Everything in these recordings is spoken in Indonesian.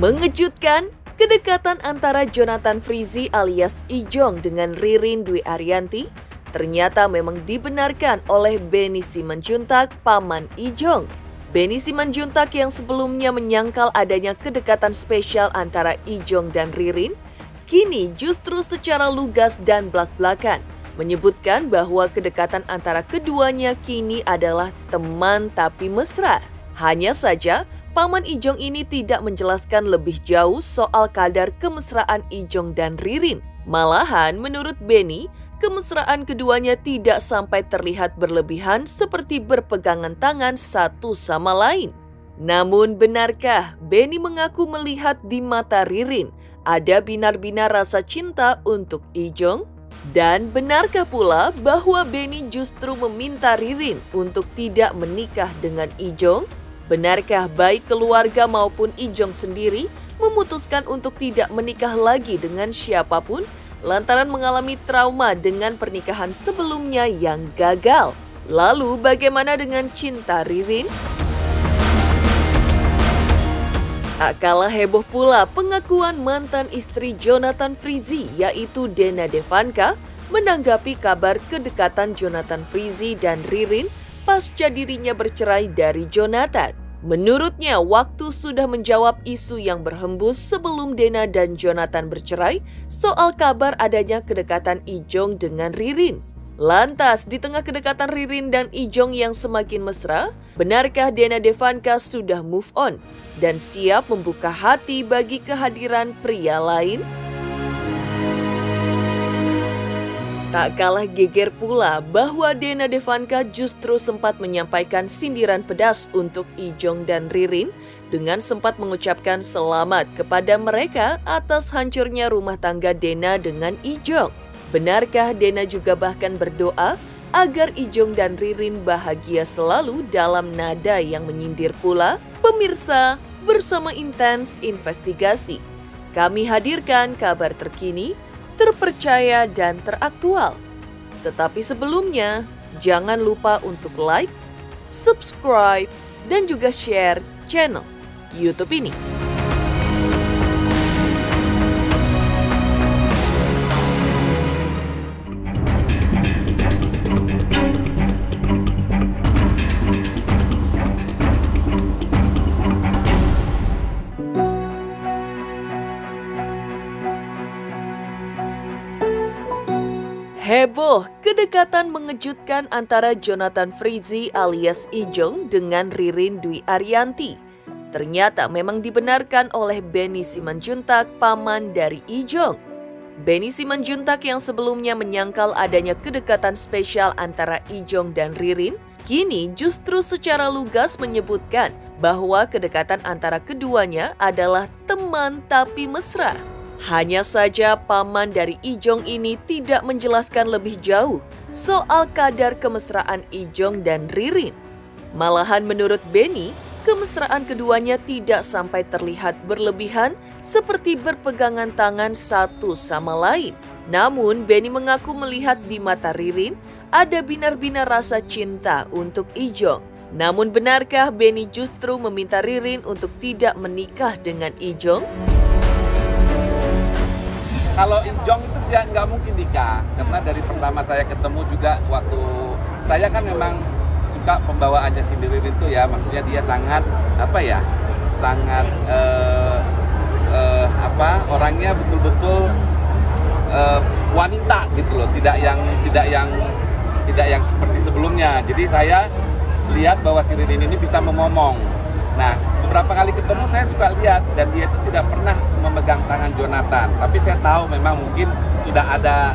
Mengejutkan, kedekatan antara Jonathan Frizzy alias Ijong dengan Ririn Dwi Ariyanti ternyata memang dibenarkan oleh Benny Simanjuntak, paman Ijong. Benny Simanjuntak yang sebelumnya menyangkal adanya kedekatan spesial antara Ijong dan Ririn, kini justru secara lugas dan blak-blakan menyebutkan bahwa kedekatan antara keduanya kini adalah teman tapi mesra. Hanya saja, paman Ijong ini tidak menjelaskan lebih jauh soal kadar kemesraan Ijong dan Ririn. Malahan menurut Benny, kemesraan keduanya tidak sampai terlihat berlebihan seperti berpegangan tangan satu sama lain. Namun benarkah Benny mengaku melihat di mata Ririn ada binar-binar rasa cinta untuk Ijong? Dan benarkah pula bahwa Benny justru meminta Ririn untuk tidak menikah dengan Ijong? Benarkah baik keluarga maupun Ijong sendiri memutuskan untuk tidak menikah lagi dengan siapapun lantaran mengalami trauma dengan pernikahan sebelumnya yang gagal? Lalu bagaimana dengan cinta Ririn? Tak kalah heboh pula pengakuan mantan istri Jonathan Frizzy yaitu Dena Devanka menanggapi kabar kedekatan Jonathan Frizzy dan Ririn pasca dirinya bercerai dari Jonathan. Menurutnya, waktu sudah menjawab isu yang berhembus sebelum Dena dan Jonathan bercerai soal kabar adanya kedekatan Ijong dengan Ririn. Lantas, di tengah kedekatan Ririn dan Ijong yang semakin mesra, benarkah Dena Devanka sudah move on dan siap membuka hati bagi kehadiran pria lain? Tak kalah geger pula bahwa Dena Devanka justru sempat menyampaikan sindiran pedas untuk Ijong dan Ririn dengan sempat mengucapkan selamat kepada mereka atas hancurnya rumah tangga Dena dengan Ijong. Benarkah Dena juga bahkan berdoa agar Ijong dan Ririn bahagia selalu dalam nada yang menyindir pula? Pemirsa, bersama Intens Investigasi, kami hadirkan kabar terkini, terpercaya dan teraktual. Tetapi sebelumnya, jangan lupa untuk like, subscribe, dan juga share channel YouTube ini. Heboh, kedekatan mengejutkan antara Jonathan Frizzy alias Ijong dengan Ririn Dwi Ariyanti ternyata memang dibenarkan oleh Benny Simanjuntak, paman dari Ijong. Benny Simanjuntak yang sebelumnya menyangkal adanya kedekatan spesial antara Ijong dan Ririn, kini justru secara lugas menyebutkan bahwa kedekatan antara keduanya adalah teman tapi mesra. Hanya saja paman dari Ijong ini tidak menjelaskan lebih jauh soal kadar kemesraan Ijong dan Ririn. Malahan menurut Benny, kemesraan keduanya tidak sampai terlihat berlebihan seperti berpegangan tangan satu sama lain. Namun Benny mengaku melihat di mata Ririn ada binar-binar rasa cinta untuk Ijong. Namun benarkah Benny justru meminta Ririn untuk tidak menikah dengan Ijong? Kalau Ijong itu dia nggak mungkin nikah, karena dari pertama saya ketemu juga waktu saya kan memang suka pembawaannya si Ririn itu ya, maksudnya dia sangat sangat orangnya betul-betul wanita gitu loh, tidak yang seperti sebelumnya. Jadi saya lihat bahwa si Ririn ini bisa memomong. Nah, beberapa kali ketemu saya suka lihat dan dia itu tidak pernah memegang tangan Jonathan. Tapi saya tahu memang mungkin sudah ada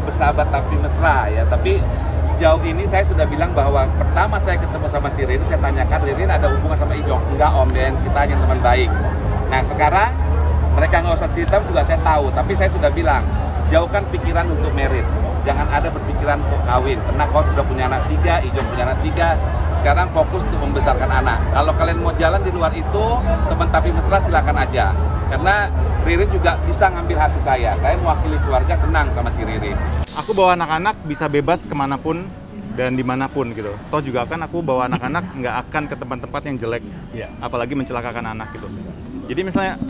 bersahabat tapi mesra ya. Tapi sejauh ini saya sudah bilang bahwa pertama saya ketemu sama si Ririn, saya tanyakan, Ririn ada hubungan sama Ijong? Enggak om, Den, kita hanya teman baik. Nah sekarang mereka nggak usah cerita juga saya tahu. Tapi saya sudah bilang, jauhkan pikiran untuk merit. Jangan ada berpikiran untuk kawin. Karena kau sudah punya anak 3, Ijong punya anak 3. Sekarang fokus untuk membesarkan anak. Kalau kalian mau jalan di luar itu, teman tapi mesra silakan aja. Karena Ririn juga bisa ngambil hati saya. Saya mewakili keluarga, senang sama si Ririn. Aku bawa anak-anak bisa bebas kemanapun dan dimanapun gitu. Toh juga kan aku bawa anak-anak nggak akan ke tempat-tempat yang jelek, apalagi mencelakakan anak gitu. Jadi misalnya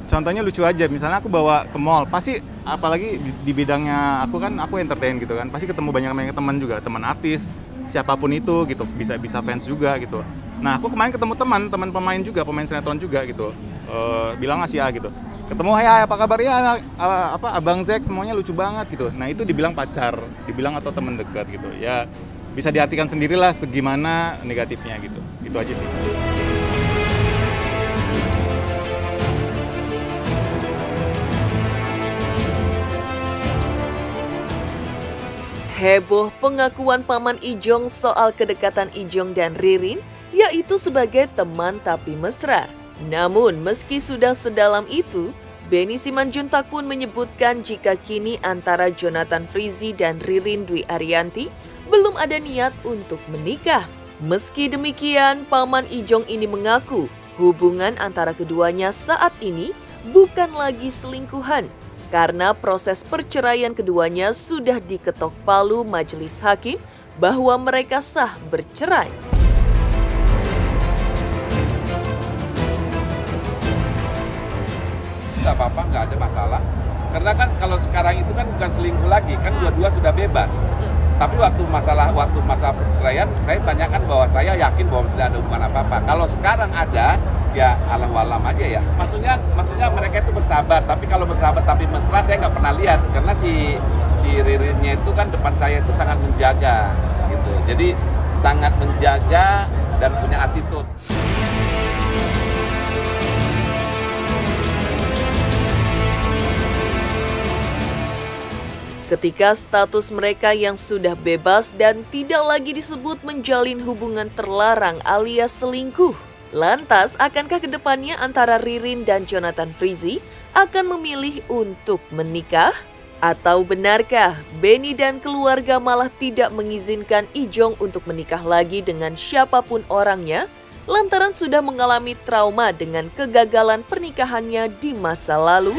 contohnya lucu aja, misalnya aku bawa ke mall, pasti apalagi di bidangnya aku kan aku entertain gitu kan, pasti ketemu banyak teman juga, teman artis, siapapun itu gitu, bisa fans juga gitu. Nah aku kemarin ketemu teman pemain juga, pemain sinetron juga gitu, bilang ngasih gitu. Ketemu, hai apa kabarnya, Abang Zack, semuanya lucu banget gitu. Nah itu dibilang pacar, dibilang atau teman dekat gitu. Ya bisa diartikan sendirilah segimana negatifnya gitu. Itu aja sih. Heboh pengakuan Paman Ijong soal kedekatan Ijong dan Ririn, yaitu sebagai teman tapi mesra. Namun, meski sudah sedalam itu, Benny Simanjuntak pun menyebutkan jika kini antara Jonathan Frizzy dan Ririn Dwi Ariyanti belum ada niat untuk menikah. Meski demikian, Paman Ijong ini mengaku hubungan antara keduanya saat ini bukan lagi selingkuhan, karena proses perceraian keduanya sudah diketok palu majelis hakim bahwa mereka sah bercerai. Nggak apa-apa, nggak ada masalah. Karena kan kalau sekarang itu kan bukan selingkuh lagi, kan dua-dua sudah bebas. Tapi waktu masa perceraian, saya tanyakan bahwa saya yakin bahwa tidak ada hubungan apa-apa. Kalau sekarang ada, ya alam walam aja ya. Maksudnya mereka itu bersahabat, tapi kalau bersahabat tapi mesra saya nggak pernah lihat. Karena si Ririnnya itu kan depan saya itu sangat menjaga, gitu. Jadi sangat menjaga dan punya attitude. Ketika status mereka yang sudah bebas dan tidak lagi disebut menjalin hubungan terlarang alias selingkuh. Lantas, akankah kedepannya antara Ririn dan Jonathan Frizzy akan memilih untuk menikah? Atau benarkah Benny dan keluarga malah tidak mengizinkan Ijong untuk menikah lagi dengan siapapun orangnya lantaran sudah mengalami trauma dengan kegagalan pernikahannya di masa lalu?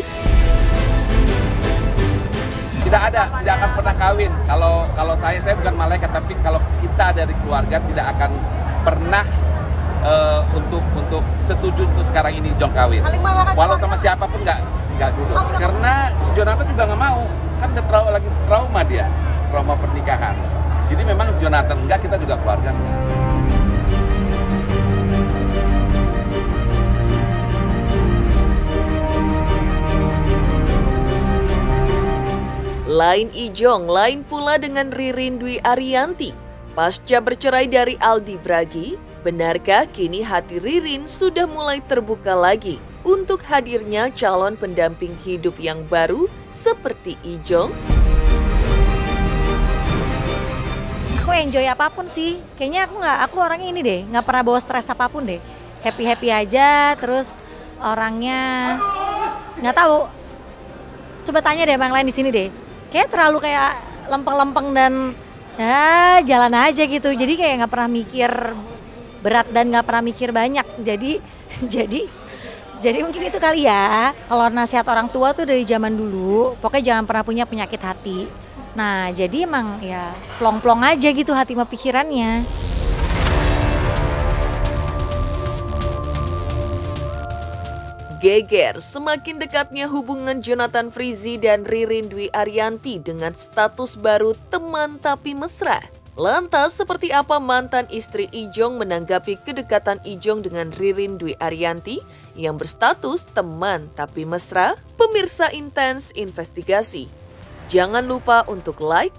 Tidak akan pernah kawin. Kalau saya bukan malaikat, tapi kalau kita dari keluarga tidak akan pernah untuk setuju untuk sekarang ini Ijong kawin. Walau sama siapapun nggak dulu. Karena si Jonathan juga nggak mau, kan udah lagi trauma dia, trauma pernikahan. Jadi memang Jonathan enggak, kita juga keluarga enggak. Lain Ijong, lain pula dengan Ririn Dwi Ariyanti. Pasca bercerai dari Aldi Bragi, benarkah kini hati Ririn sudah mulai terbuka lagi untuk hadirnya calon pendamping hidup yang baru seperti Ijong? Aku enjoy apapun sih. Kayaknya aku orangnya ini deh, nggak pernah bawa stres apapun deh. Happy aja, terus orangnya nggak tahu. Coba tanya deh yang lain di sini deh. Kayak terlalu kayak lempeng-lempeng dan ya jalan aja gitu. Jadi kayak nggak pernah mikir berat dan nggak pernah mikir banyak. Jadi mungkin itu kali ya. Kalau nasihat orang tua tuh dari zaman dulu, pokoknya jangan pernah punya penyakit hati. Nah jadi emang ya plong-plong aja gitu hati sama pikirannya. Geger semakin dekatnya hubungan Jonathan Frizzy dan Ririn Dwi Ariyanti dengan status baru teman tapi mesra. Lantas seperti apa mantan istri Ijong menanggapi kedekatan Ijong dengan Ririn Dwi Ariyanti yang berstatus teman tapi mesra? Pemirsa Intens Investigasi, jangan lupa untuk like,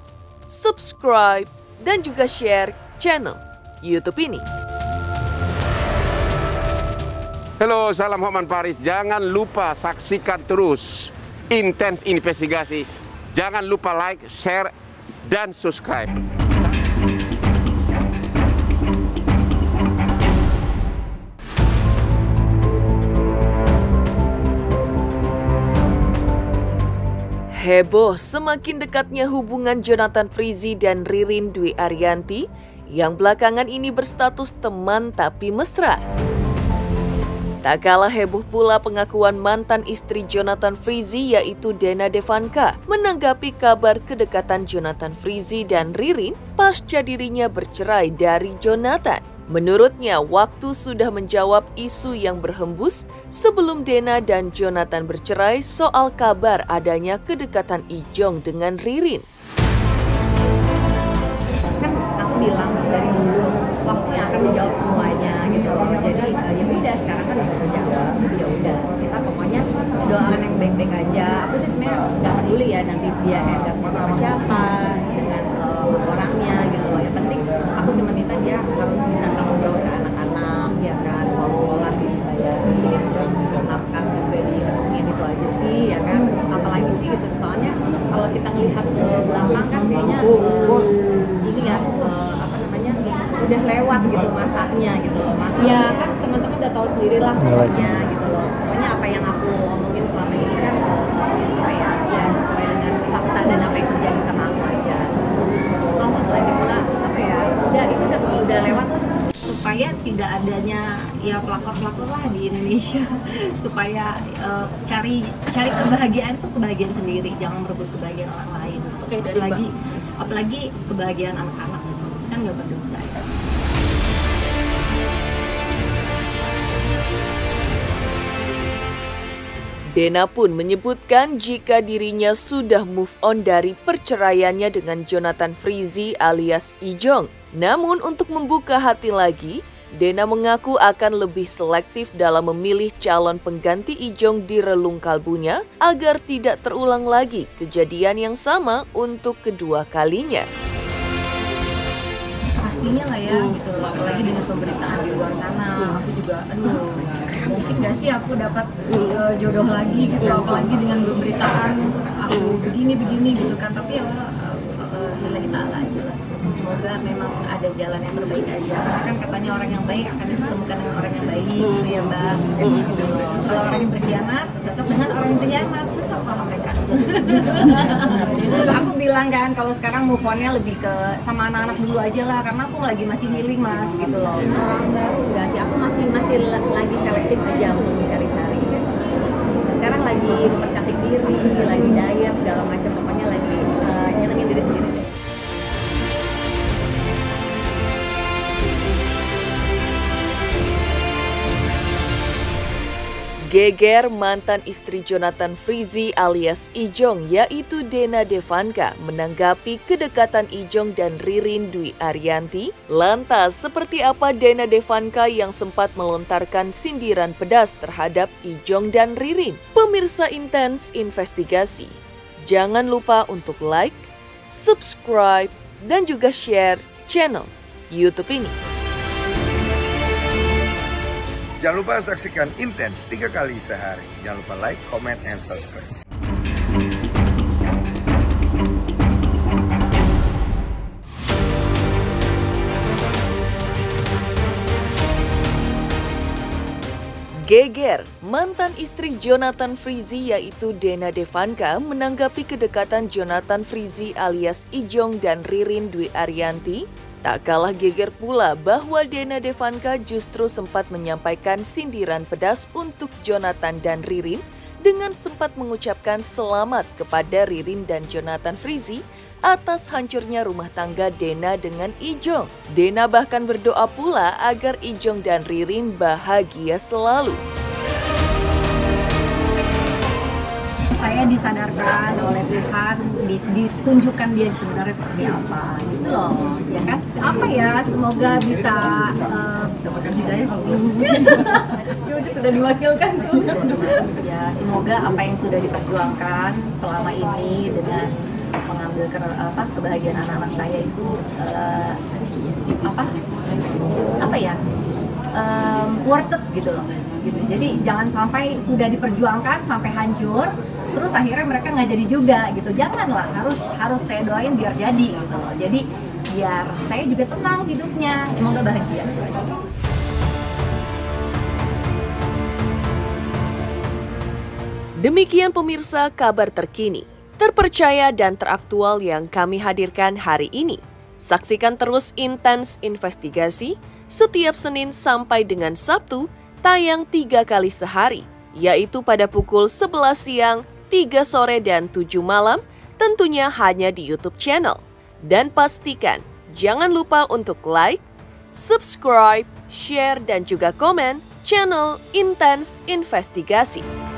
subscribe, dan juga share channel YouTube ini. Halo, salam Hotman Paris. Jangan lupa saksikan terus Intens Investigasi. Jangan lupa like, share, dan subscribe. Heboh semakin dekatnya hubungan Jonathan Frizzy dan Ririn Dwi Ariyanti yang belakangan ini berstatus teman tapi mesra. Tak kalah heboh pula pengakuan mantan istri Jonathan Frizzy yaitu Dena Devanka menanggapi kabar kedekatan Jonathan Frizzy dan Ririn pasca dirinya bercerai dari Jonathan. Menurutnya, waktu sudah menjawab isu yang berhembus sebelum Dena dan Jonathan bercerai soal kabar adanya kedekatan Ijong dengan Ririn. Kan aku bilang dari dulu waktu yang akan menjawab semuanya gitu loh. Jadi ya udah sekarang kan udah terjawab. Ya udah kita pokoknya doakan yang baik-baik aja. Aku sih sebenarnya nggak peduli ya nanti dia handle sama siapa dengan orangnya gitu loh. Yang penting aku cuma minta dia harus bisa tanggung jawab ke anak-anak ya kan, uang sekolah dibayarin, terus makan juga dihitungin, itu aja sih ya kan. Apalagi sih gitu, soalnya kalau kita ngelihat ke belakang kan kayaknya ini ya udah lewat gitu masanya gitu loh. Ya kan teman-teman udah tahu sendiri lah pokoknya gitu loh. Pokoknya apa yang aku omongin selama ini kan apa ya sesuai dengan fakta dan apa yang terjadi sama aku aja. Lagi pula apa ya udah itu udah lewat supaya tidak adanya ya pelakor-pelakor lah di Indonesia supaya cari kebahagiaan tuh kebahagiaan sendiri, jangan merebut kebahagiaan orang lain. Oke, apalagi kebahagiaan anak-anak kan nggak berdosa ya. Dena pun menyebutkan jika dirinya sudah move on dari perceraiannya dengan Jonathan Frizzy alias Ijong. Namun untuk membuka hati lagi, Dena mengaku akan lebih selektif dalam memilih calon pengganti Ijong di relung kalbunya agar tidak terulang lagi kejadian yang sama untuk kedua kalinya. Pastinya lah ya gitu, apalagi dengan pemberitaan di luar sana, aku juga mungkin gak sih aku dapat jodoh lagi gitu, apalagi dengan pemberitaan aku begini gitu kan. Tapi ya lillahi ta'ala aja lah, semoga memang ada jalan yang terbaik aja, karena kan katanya orang yang baik akan ditemukan dengan orang yang baik gitu ya Mbak. Gitu. Kalau orang yang berkhianat cocok dengan orang yang berkhianat, cocok sama mereka. Aku bilang kan kalau sekarang move on-nya lebih ke sama anak-anak dulu aja lah, karena aku lagi masih healing Mas gitu loh. Enggak sih, aku masih lagi selektif aja untuk mencari-cari. Sekarang lagi mempercantik diri, lagi diet segala macam, pokoknya lagi nyenengin diri sendiri. Geger mantan istri Jonathan Frizzy alias Ijong yaitu Dena Devanka menanggapi kedekatan Ijong dan Ririn Dwi Ariyanti. Lantas seperti apa Dena Devanka yang sempat melontarkan sindiran pedas terhadap Ijong dan Ririn? Pemirsa Intens Investigasi, jangan lupa untuk like, subscribe, dan juga share channel YouTube ini. Jangan lupa saksikan Intens 3 kali sehari. Jangan lupa like, comment, and subscribe. Geger, mantan istri Jonathan Frizzy yaitu Dena Devanka menanggapi kedekatan Jonathan Frizzy alias Ijong dan Ririn Dwi Ariyanti. Tak kalah geger pula bahwa Dena Devanka justru sempat menyampaikan sindiran pedas untuk Jonathan dan Ririn dengan sempat mengucapkan selamat kepada Ririn dan Jonathan Frizzy atas hancurnya rumah tangga Dena dengan Ijong. Dena bahkan berdoa pula agar Ijong dan Ririn bahagia selalu. Saya disadarkan oleh Tuhan, ditunjukkan dia sebenarnya seperti apa gitu loh, ya kan? Apa ya, semoga bisa dapatkan hidayah. Sudah diwakilkan. Ya, semoga apa yang sudah diperjuangkan selama ini dengan mengambil kebahagiaan anak-anak saya itu worth it gitu loh. Gitu. Jadi jangan sampai sudah diperjuangkan sampai hancur, terus akhirnya mereka nggak jadi juga gitu. Janganlah, harus saya doain biar jadi gitu loh. Jadi biar saya juga tenang hidupnya, semoga bahagia. Demikian pemirsa kabar terkini, terpercaya dan teraktual yang kami hadirkan hari ini. Saksikan terus Intens Investigasi setiap Senin sampai dengan Sabtu tayang 3 kali sehari, yaitu pada pukul 11 siang, 3 sore, dan 7 malam, tentunya hanya di YouTube channel. Dan pastikan, jangan lupa untuk like, subscribe, share, dan juga komen channel Intens Investigasi.